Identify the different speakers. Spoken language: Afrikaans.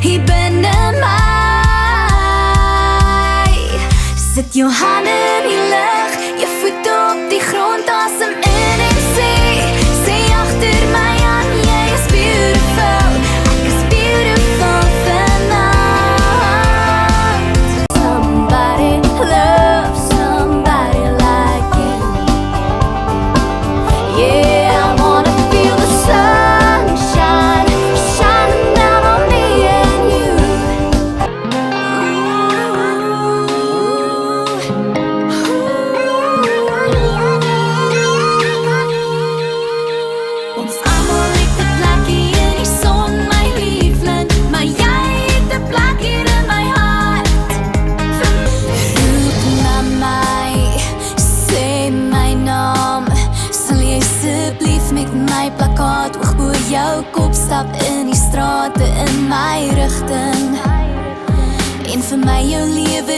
Speaker 1: hier binne my. Sit jou hande in die lug, jou voet op die grond, asem in en sê agter my aan, jy is beautiful, ek is beautiful vanavond. Somebody love somebody like you. Yeah, I wanna feel the sunshine shining down on me and you. Ons almal het 'n plekkie in die son, my liefling, maar jy het 'n plek hier in my hart. Roep na my, sê my naam, sal jy asseblief met my plakkaat oog bo jou kop stap in die strate in my rigting, en vir my jou lewe